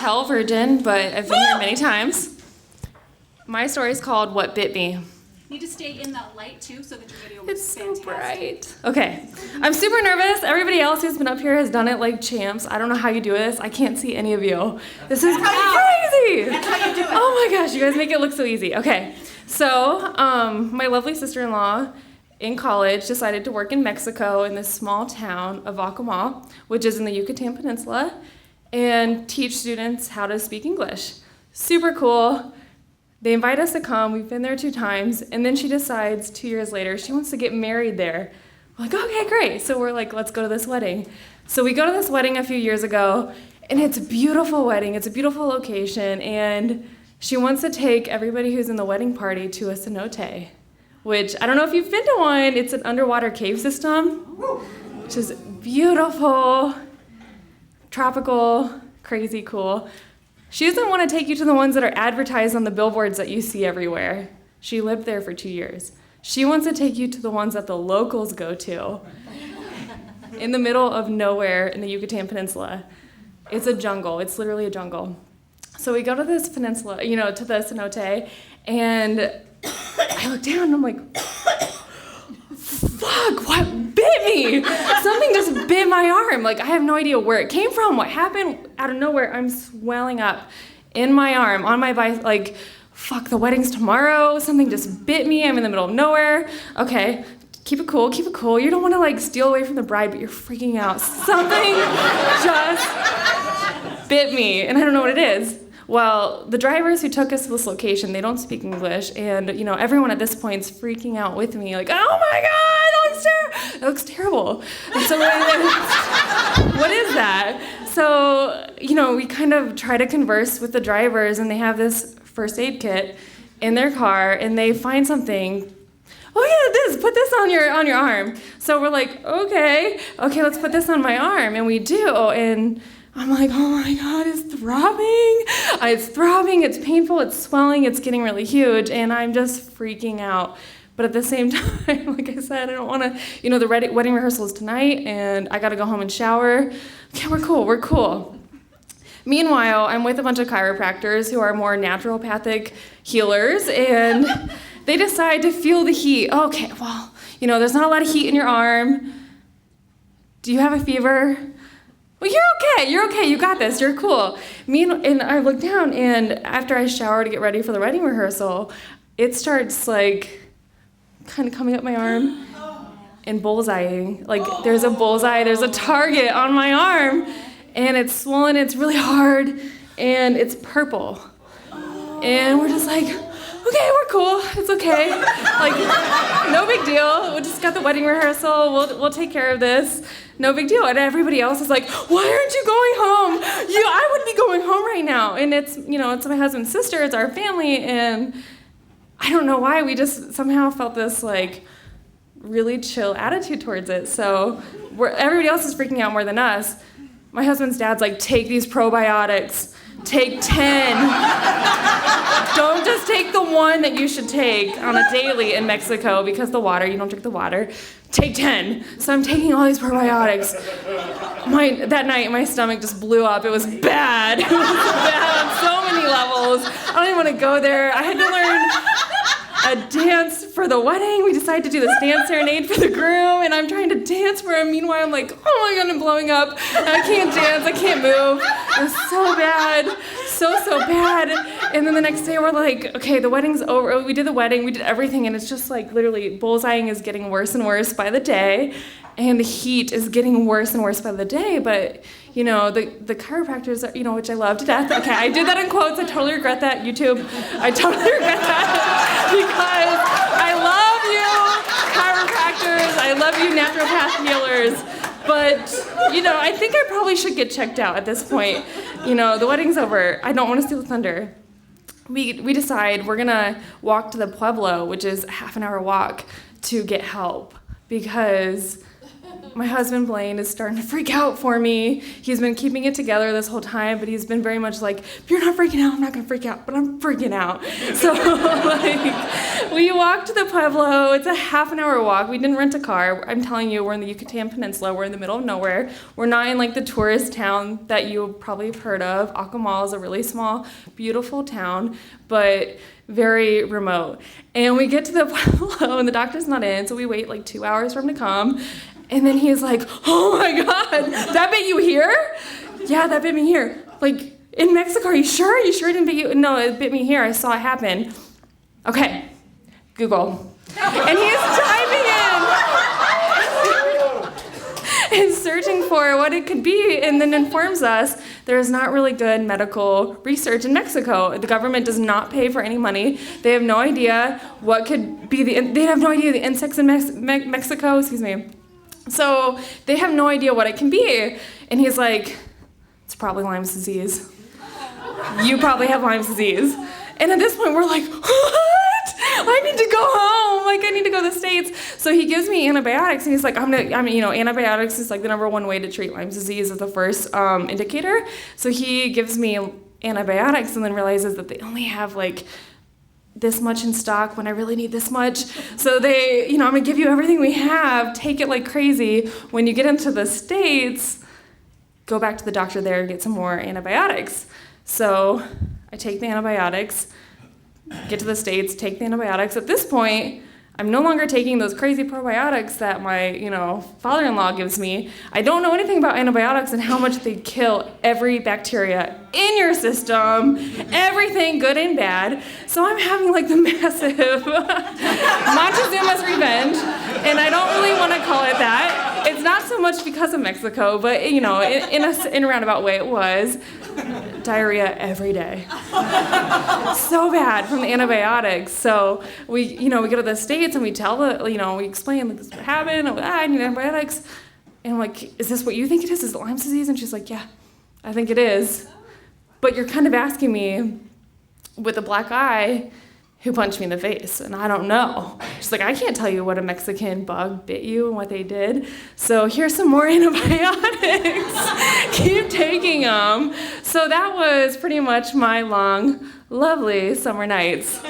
tell virgin, but I've been here many times. My story is called What Bit Me. You need to stay in that light too so that your video will It's be so fantastic. bright. Okay, I'm super nervous. Everybody else who's been up here has done it like champs. I don't know how you do this. I can't see any of you. This is crazy. That's how you do it. Oh my gosh, you guys make it look so easy. Okay, so my lovely sister-in-law in college decided to work in Mexico in this small town of Acoma, which is in the Yucatan Peninsula, and teach students how to speak English. Super cool. They invite us to come. We've been there 2 times, and then she decides 2 years later she wants to get married there. We're like, okay, great. So we're like, let's go to this wedding. So we go to this wedding a few years ago, and it's a beautiful wedding. It's a beautiful location, and she wants to take everybody who's in the wedding party to a cenote, which I don't know if you've been to one. It's an underwater cave system, which is beautiful, tropical, crazy cool. She doesn't want to take you to the ones that are advertised on the billboards that you see everywhere. She lived there for 2 years. She wants to take you to the ones that the locals go to in the middle of nowhere in the Yucatan Peninsula. It's a jungle. It's literally a jungle. So we go to this peninsula, to the cenote, and I look down and I'm like, fuck, what bit me? Something just bit my arm. Like, I have no idea where it came from, what happened. Out of nowhere, I'm swelling up in my arm, on my bicep, like, fuck, the wedding's tomorrow. Something just bit me. I'm in the middle of nowhere. Okay, keep it cool, keep it cool. You don't want to, like, steal away from the bride, but you're freaking out. Something just bit me, and I don't know what it is. Well, the drivers who took us to this location, they don't speak English, and everyone at this point's freaking out with me, like, oh my God, that looks terrible. And so what is that? So, we kind of try to converse with the drivers, and they have this first aid kit in their car, and they find something. Oh yeah, put this on your arm. So we're like, okay, let's put this on my arm, and we do, and I'm like, oh my God, it's throbbing. It's throbbing, it's painful, it's swelling, it's getting really huge, and I'm just freaking out. But at the same time, like I said, I don't want to, the wedding rehearsal is tonight, and I got to go home and shower. Okay, we're cool. Meanwhile, I'm with a bunch of chiropractors who are more naturopathic healers, and they decide to feel the heat. Okay, well, there's not a lot of heat in your arm. Do you have a fever? Well, you're okay, you got this, you're cool. And I look down, and after I shower to get ready for the wedding rehearsal, it starts like kind of coming up my arm and bullseyeing. Like there's a bullseye, there's a target on my arm, and it's swollen, it's really hard, and it's purple. And we're just like, okay, we're cool, it's okay. Like, no big deal, we just got the wedding rehearsal, we'll take care of this. No big deal. And everybody else is like, why aren't you going home? I would be going home right now. And it's my husband's sister, it's our family, and I don't know why, we just somehow felt this like really chill attitude towards it. So everybody else is freaking out more than us. My husband's dad's like, take these probiotics. Take 10. Don't just take the one that you should take on a daily in Mexico because the water, you don't drink the water. Take 10. So I'm taking all these probiotics. That night, my stomach just blew up. It was bad. It was bad on so many levels. I don't even want to go there. I had to learn a dance for the wedding. We decided to do this dance serenade for the groom, and I'm trying to dance for him. Meanwhile, I'm like, oh my God, I'm blowing up. I can't dance, I can't move. It was so bad, so bad. And then the next day we're like, okay, the wedding's over. We did the wedding, we did everything, and it's just like literally bullseyeing is getting worse and worse by the day, and the heat is getting worse and worse by the day. But the chiropractors are, which I love to death. Okay, I did that in quotes. I totally regret that, YouTube. I totally regret that because I love you, chiropractors. I love you, naturopath healers. But, I think I probably should get checked out at this point. The wedding's over. I don't want to steal the thunder. We decide we're going to walk to the Pueblo, which is a half an hour walk, to get help because my husband Blaine is starting to freak out for me. He's been keeping it together this whole time, but he's been very much like, if you're not freaking out, I'm not gonna freak out, but I'm freaking out. So like, we walked to the Pueblo. It's a half an hour walk. We didn't rent a car. I'm telling you, we're in the Yucatan Peninsula. We're in the middle of nowhere. We're not in like the tourist town that you probably have heard of. Acamal is a really small, beautiful town, but very remote. And we get to the Pueblo and the doctor's not in, so we wait like 2 hours for him to come. And then he's like, oh my God, that bit you here? Yeah, that bit me here. Like, in Mexico, are you sure? You sure it didn't bit you? No, it bit me here. I saw it happen. Okay, Google. And he's typing in and searching for what it could be, and then informs us there is not really good medical research in Mexico. The government does not pay for any money. They have no idea what could be they have no idea the insects in Mexico, So they have no idea what it can be. And he's like, it's probably Lyme's disease. You probably have Lyme's disease. And at this point, we're like, what? I need to go home. Like, I need to go to the States. So he gives me antibiotics, and he's like, antibiotics is like the number one way to treat Lyme's disease, is the first indicator. So he gives me antibiotics and then realizes that they only have like this much in stock when I really need this much. So I'm gonna give you everything we have, take it like crazy. When you get into the States, go back to the doctor there and get some more antibiotics. So I take the antibiotics, get to the States, take the antibiotics. At this point, I'm no longer taking those crazy probiotics that my, father-in-law gives me. I don't know anything about antibiotics and how much they kill every bacteria in your system, everything good and bad. So I'm having like the massive Montezuma's revenge, and I don't really want to call it that. It's not so much because of Mexico, but in a roundabout way it was. Diarrhea every day. So bad from the antibiotics. So we go to the States and we tell we explain like this is what happened. I need antibiotics. And I'm like, is this what you think it is? Is it Lyme's disease? And she's like, yeah, I think it is. But you're kind of asking me with a black eye who punched me in the face, and I don't know. She's like, I can't tell you what a Mexican bug bit you and what they did. So here's some more antibiotics. Keep taking them. So that was pretty much my long, lovely summer nights.